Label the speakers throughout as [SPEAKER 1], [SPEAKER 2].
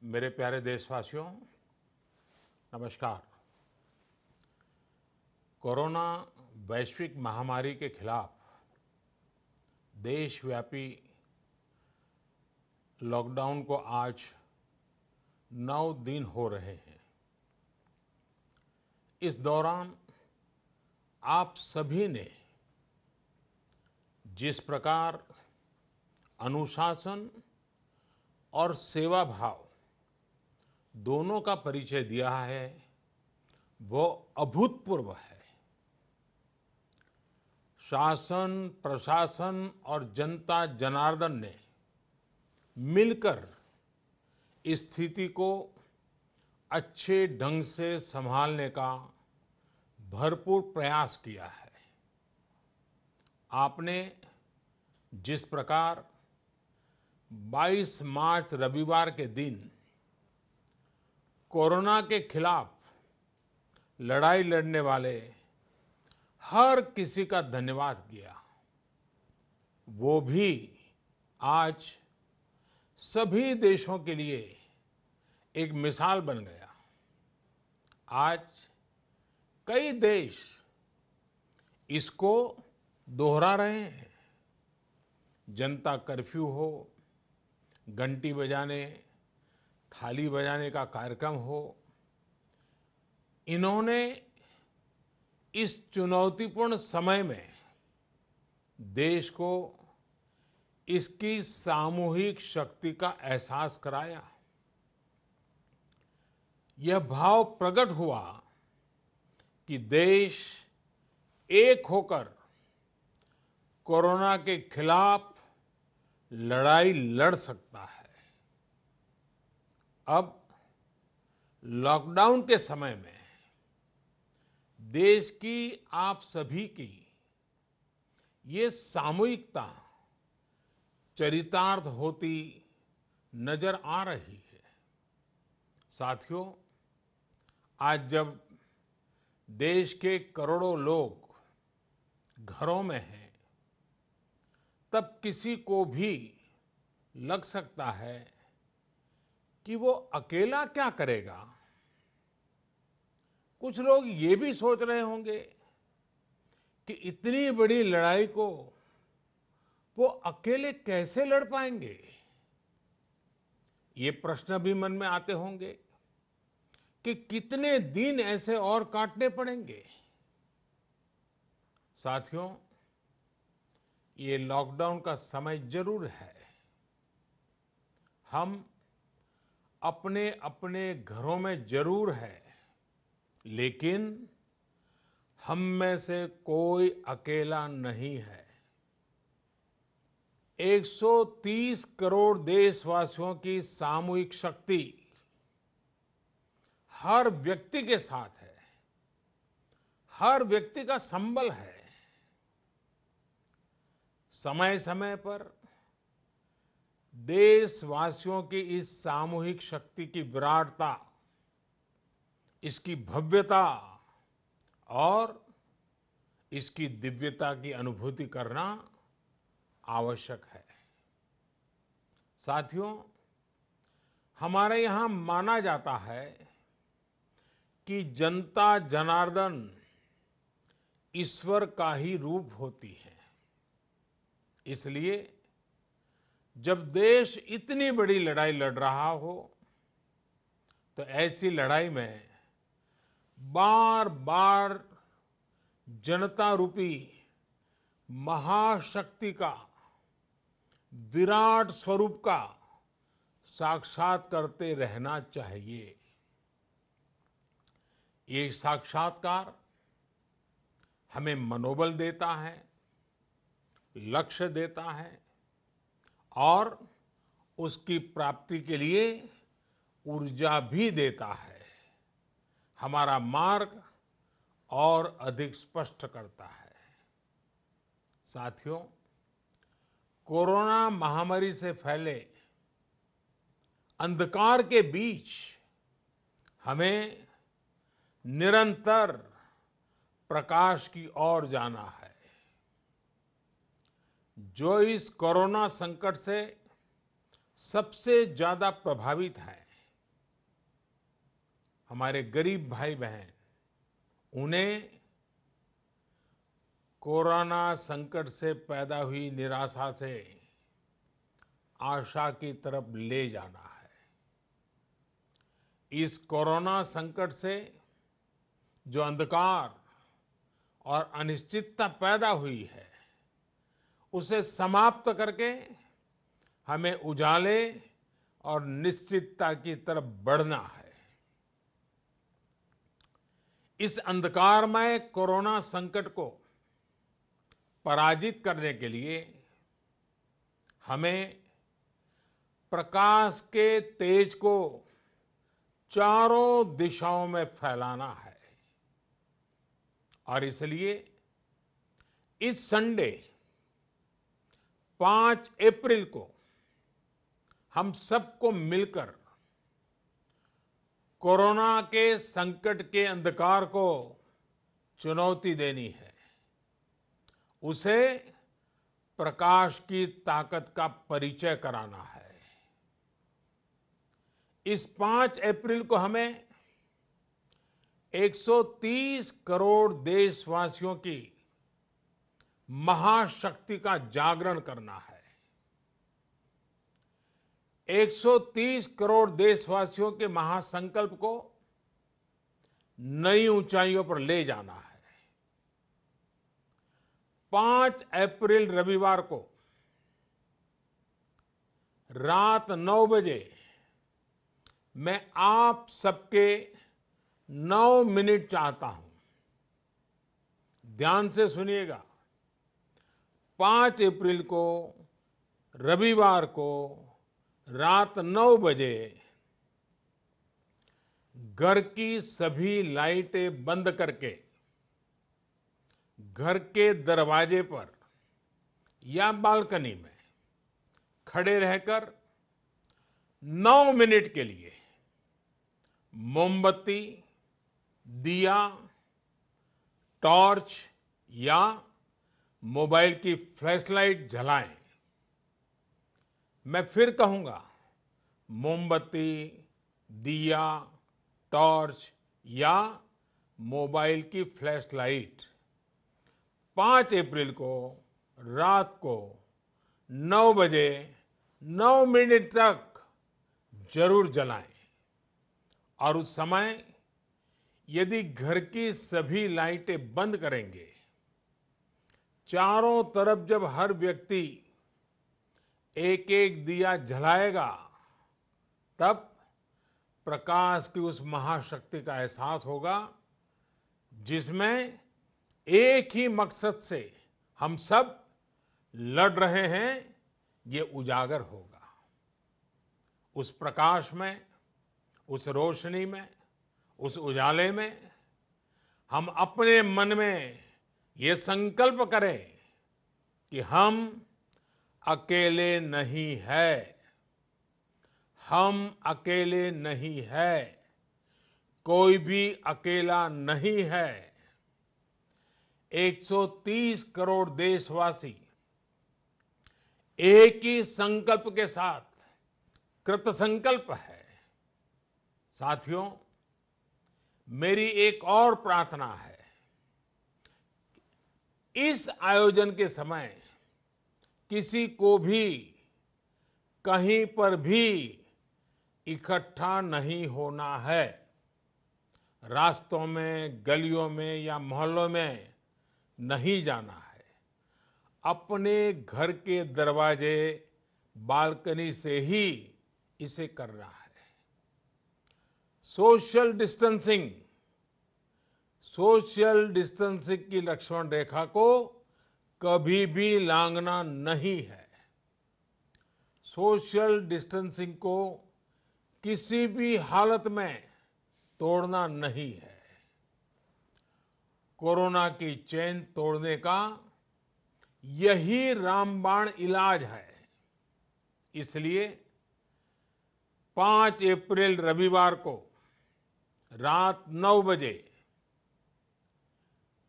[SPEAKER 1] मेरे प्यारे देशवासियों, नमस्कार। कोरोना वैश्विक महामारी के खिलाफ देशव्यापी लॉकडाउन को आज 9 दिन हो रहे हैं। इस दौरान आप सभी ने जिस प्रकार अनुशासन और सेवा भाव दोनों का परिचय दिया है, वो अभूतपूर्व है। शासन, प्रशासन और जनता जनार्दन ने मिलकर इस स्थिति को अच्छे ढंग से संभालने का भरपूर प्रयास किया है। आपने जिस प्रकार 22 मार्च रविवार के दिन कोरोना के खिलाफ लड़ाई लड़ने वाले हर किसी का धन्यवाद किया, वो भी आज सभी देशों के लिए एक मिसाल बन गया। आज कई देश इसको दोहरा रहे हैं। जनता कर्फ्यू हो, घंटी बजाने, थाली बजाने का कार्यक्रम हो, इन्होंने इस चुनौतीपूर्ण समय में देश को इसकी सामूहिक शक्ति का एहसास कराया। यह भाव प्रकट हुआ कि देश एक होकर कोरोना के खिलाफ लड़ाई लड़ सकता है। अब लॉकडाउन के समय में देश की आप सभी की ये सामूहिकता चरितार्थ होती नजर आ रही है। साथियों, आज जब देश के करोड़ों लोग घरों में हैं, तब किसी को भी लग सकता है कि वो अकेला क्या करेगा। कुछ लोग ये भी सोच रहे होंगे कि इतनी बड़ी लड़ाई को वो अकेले कैसे लड़ पाएंगे। ये प्रश्न भी मन में आते होंगे कि कितने दिन ऐसे और काटने पड़ेंगे। साथियों, ये लॉकडाउन का समय जरूर है। हम अपने अपने घरों में जरूर हैं, लेकिन हम में से कोई अकेला नहीं है। 130 करोड़ देशवासियों की सामूहिक शक्ति हर व्यक्ति के साथ है, हर व्यक्ति का संबल है। समय समय पर देशवासियों की इस सामूहिक शक्ति की विराटता, इसकी भव्यता और इसकी दिव्यता की अनुभूति करना आवश्यक है। साथियों, हमारे यहां माना जाता है कि जनता जनार्दन ईश्वर का ही रूप होती है। इसलिए जब देश इतनी बड़ी लड़ाई लड़ रहा हो, तो ऐसी लड़ाई में बार बार जनता रूपी महाशक्ति का, विराट स्वरूप का साक्षात करते रहना चाहिए। ये साक्षात्कार हमें मनोबल देता है, लक्ष्य देता है और उसकी प्राप्ति के लिए ऊर्जा भी देता है। हमारा मार्ग और अधिक स्पष्ट करता है। साथियों, कोरोना महामारी से फैले अंधकार के बीच हमें निरंतर प्रकाश की ओर जाना है। जो इस कोरोना संकट से सबसे ज्यादा प्रभावित है, हमारे गरीब भाई बहन, उन्हें कोरोना संकट से पैदा हुई निराशा से आशा की तरफ ले जाना है। इस कोरोना संकट से जो अंधकार और अनिश्चितता पैदा हुई है, उसे समाप्त करके हमें उजाले और निश्चितता की तरफ बढ़ना है। इस अंधकारमय कोरोना संकट को पराजित करने के लिए हमें प्रकाश के तेज को चारों दिशाओं में फैलाना है। और इसलिए इस संडे 5 अप्रैल को हम सबको मिलकर कोरोना के संकट के अंधकार को चुनौती देनी है, उसे प्रकाश की ताकत का परिचय कराना है। इस 5 अप्रैल को हमें 130 करोड़ देशवासियों की महाशक्ति का जागरण करना है। 130 करोड़ देशवासियों के महासंकल्प को नई ऊंचाइयों पर ले जाना है। 5 अप्रैल रविवार को रात 9 बजे मैं आप सबके 9 मिनट चाहता हूं। ध्यान से सुनिएगा। 5 अप्रैल को रविवार को रात 9 बजे घर की सभी लाइटें बंद करके घर के दरवाजे पर या बालकनी में खड़े रहकर 9 मिनट के लिए मोमबत्ती, दिया, टॉर्च या मोबाइल की फ्लैशलाइट जलाएं। मैं फिर कहूंगा, मोमबत्ती, दिया, टॉर्च या मोबाइल की फ्लैशलाइट 5 अप्रैल को रात को 9 बजे 9 मिनट तक जरूर जलाएं। और उस समय यदि घर की सभी लाइटें बंद करेंगे, चारों तरफ जब हर व्यक्ति एक एक दिया जलाएगा, तब प्रकाश की उस महाशक्ति का एहसास होगा, जिसमें एक ही मकसद से हम सब लड़ रहे हैं, ये उजागर होगा। उस प्रकाश में, उस रोशनी में, उस उजाले में हम अपने मन में ये संकल्प करें कि हम अकेले नहीं हैं। हम अकेले नहीं हैं। कोई भी अकेला नहीं है। 130 करोड़ देशवासी एक ही संकल्प के साथ कृत संकल्प है। साथियों, मेरी एक और प्रार्थना है। इस आयोजन के समय किसी को भी कहीं पर भी इकट्ठा नहीं होना है। रास्तों में, गलियों में या मोहल्लों में नहीं जाना है। अपने घर के दरवाजे, बालकनी से ही इसे करना है। सोशल डिस्टेंसिंग की लक्ष्मण रेखा को कभी भी लांघना नहीं है। सोशल डिस्टेंसिंग को किसी भी हालत में तोड़ना नहीं है। कोरोना की चेन तोड़ने का यही रामबाण इलाज है। इसलिए 5 अप्रैल रविवार को रात 9 बजे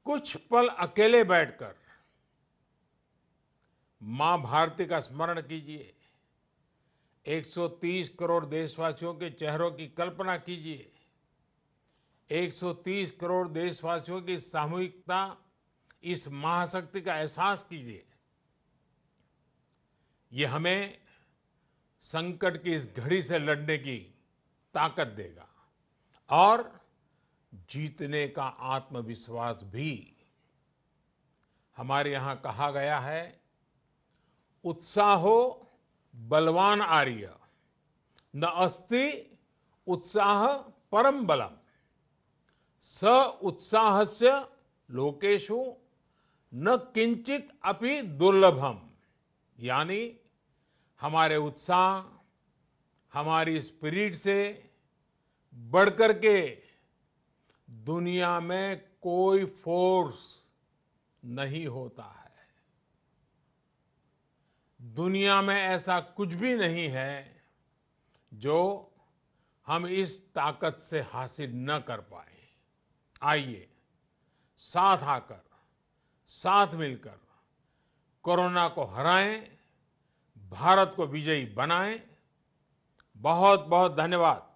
[SPEAKER 1] कुछ पल अकेले बैठकर मां भारती का स्मरण कीजिए। 130 करोड़ देशवासियों के चेहरों की कल्पना कीजिए 130 करोड़ देशवासियों की सामूहिकता, इस महाशक्ति का एहसास कीजिए। ये हमें संकट की इस घड़ी से लड़ने की ताकत देगा और जीतने का आत्मविश्वास भी। हमारे यहां कहा गया है, उत्साहो बलवान आर्य, न अस्ति उत्साह परम बलम, स उत्साहस्य लोकेषु न किंचित अपि दुर्लभम। यानी हमारे उत्साह, हमारी स्पिरिट से बढ़कर के दुनिया में कोई फोर्स नहीं होता है। दुनिया में ऐसा कुछ भी नहीं है जो हम इस ताकत से हासिल न कर पाए। आइए साथ आकर, साथ मिलकर कोरोना को हराएं, भारत को विजयी बनाएं। बहुत बहुत धन्यवाद।